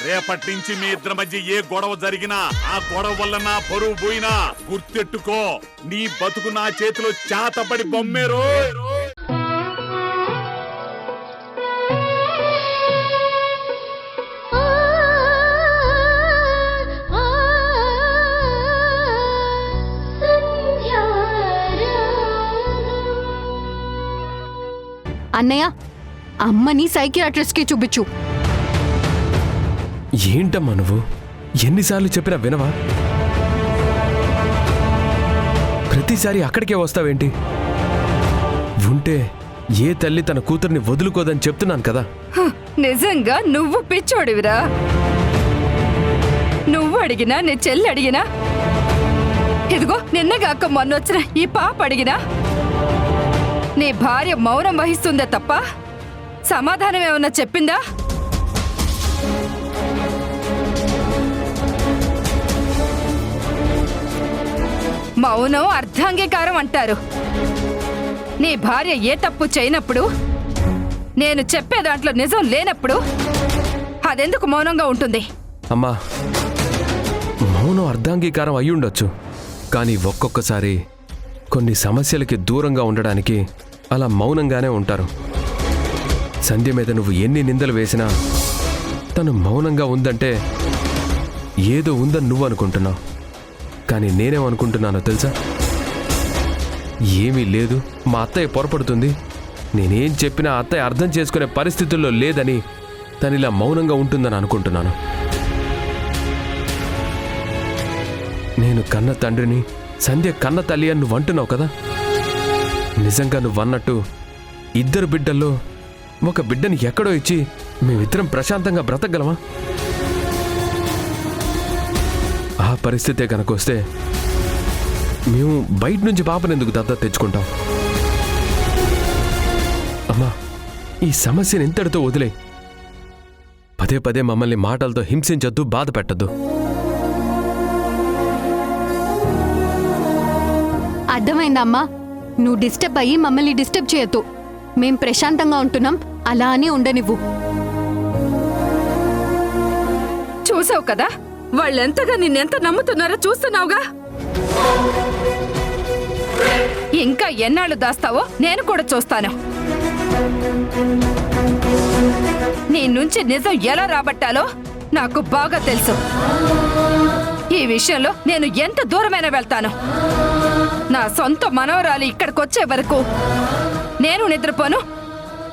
రేపటి నుంచి మీ ఇద్దరి మధ్య ఏ గొడవ జరిగినా ఆ గొడవ వల్ల నా పరువు పోయినా గుర్తెట్టుకో, నీ బతుకు నా చేతిలో చాతపడి బొమ్మేరో. అన్నయ్య, అమ్మని సైకియాట్రిస్ట్ కి చూపించు. ఏంటమ్మా నువ్వు ఎన్నిసార్లు చెప్పినా వినవా? ప్రతిసారి అక్కడికే వస్తావేంటి? ఉంటే ఏ తల్లి తన కూతుర్ని వదులుకోదని చెప్తున్నాను కదా. నిజంగా నువ్వు పిచ్చోడివిరా. నువ్వు అడిగినా నీ చెల్లి అడిగినా, ఇదిగో నిన్నగాక మొన్నొచ్చిన ఈ పాప అడిగినా నీ భార్య మౌనం వహిస్తుందే తప్ప సమాధానం ఏమన్నా చెప్పిందా? మౌనం అర్ధాంగీకారం అంటారు. నీ భార్య ఏ తప్పు చేయనప్పుడు, నేను చెప్పే దాంట్లో నిజం లేనప్పుడు అదెందుకు మౌనంగా ఉంటుంది? అమ్మా, మౌనం అర్ధాంగీకారం అయ్యుండొచ్చు, కానీ ఒక్కొక్కసారి కొన్ని సమస్యలకి దూరంగా ఉండడానికి అలా మౌనంగానే ఉంటారు. సంధ్య మీద నువ్వు ఎన్ని నిందలు వేసినా తను మౌనంగా ఉందంటే ఏదో ఉందని నువ్వు అనుకుంటున్నావు, కానీ నేనేమనుకుంటున్నానో తెలుసా? ఏమీ లేదు, మా అత్తయ్య పొరపడుతుంది, నేనేం చెప్పినా అత్తయ్య అర్థం చేసుకునే పరిస్థితుల్లో లేదని తను ఇలా మౌనంగా ఉంటుందని అనుకుంటున్నాను. నేను కన్న తండ్రిని, సంధ్య కన్న తల్లి అని నువ్వు అంటున్నావు కదా. నిజంగా నువ్వన్నట్టు ఇద్దరు బిడ్డల్లో ఒక బిడ్డని ఎక్కడో ఇచ్చి మేమిద్దరం ప్రశాంతంగా బ్రతకగలమా? ఆ పరిస్థితే కనుకొస్తే మేము బయట నుంచి పాపనెందుకు దత్తత తెచ్చుకుంటాం? అమ్మా, ఈ సమస్యను ఇంతటితో వదిలే. పదే పదే మమ్మల్ని మాటలతో హింసించొద్దు, బాధ పెట్టద్దు. అర్థమైందమ్మా, నువ్వు డిస్టర్బ్ అయ్యి మమ్మల్ని డిస్టర్బ్ చేయొద్దు. మేం ప్రశాంతంగా ఉంటున్నాం, అలా అని ఉండనివ్వు. చూసావు కదా వాళ్ళెంతగా నిన్నెంత నమ్ముతున్నారో చూస్తున్నావుగా. ఇంకా ఎన్నాళ్ళు దాస్తావో నేను కూడా చూస్తాను. నీ నుంచి నిజం ఎలా రాబట్టాలో నాకు బాగా తెలుసు. ఈ విషయంలో నేను ఎంత దూరమైనా వెళ్తాను. నా సొంత మనవరాలు ఇక్కడికొచ్చే వరకు నేను నిద్రపోను,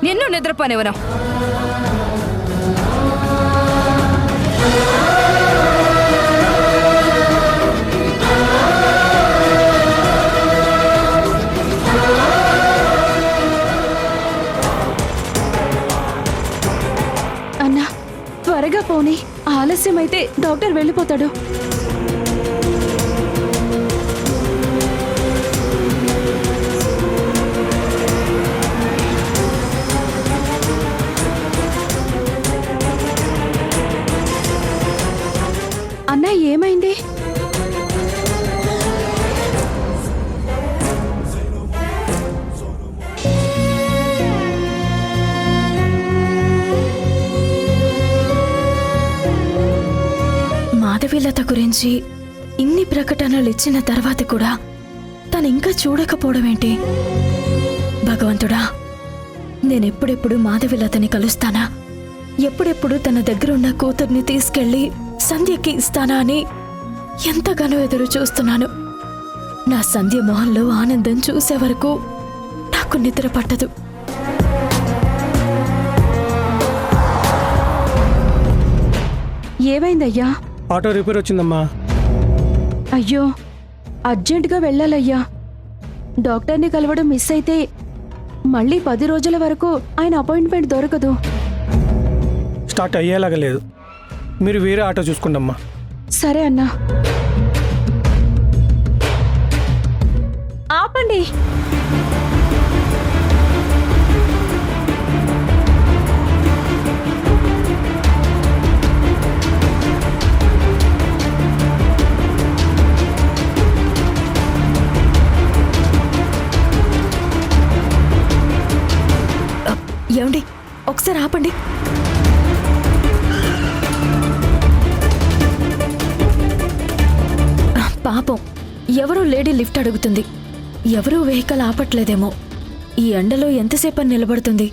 నిన్ను నిద్రపోనివ్వను. అన్నా, త్వరగా పోనీ, ఆలస్యమైతే డాక్టర్ వెళ్ళిపోతాడు. అన్నా, ఏమైంది? మాధవీలత గురించి ఇన్ని ప్రకటనలు ఇచ్చిన తర్వాత కూడా తను ఇంకా చూడకపోవడం ఏంటి? భగవంతుడా, నేనెప్పుడెప్పుడు మాధవీలతని కలుస్తానా, ఎప్పుడెప్పుడు తన దగ్గరున్న కూతుర్ని తీసుకెళ్లి సంధ్యకి ఇస్తానా అని ఎంతగానో ఎదురు చూస్తున్నాను. నా సంధ్య మొహంలో ఆనందం చూసే వరకు నాకు నిద్ర పట్టదు. ఏమైందయ్యా? ఆటో రిపేర్ వచ్చిందమ్మా. అయ్యో, అర్జెంటుగా వెళ్ళాలయ్యా. డాక్టర్ని కలవడం మిస్ అయితే మళ్ళీ 10 రోజుల వరకు ఆయన అపాయింట్మెంట్ దొరకదు. స్టార్ట్ అయ్యేలాగా లేదు, మీరు వేరే ఆటో చూసుకోండమ్మా. సరే అన్నా. ఆపండి. ఏమండి, ఒకసారి ఆపండి. పాపం ఎవరో లేడీ లిఫ్ట్ అడుగుతుంది. ఎవరూ వెహికల్ ఆపట్లేదేమో. ఈ ఎండలో ఎంతసేపని నిలబడుతుంది?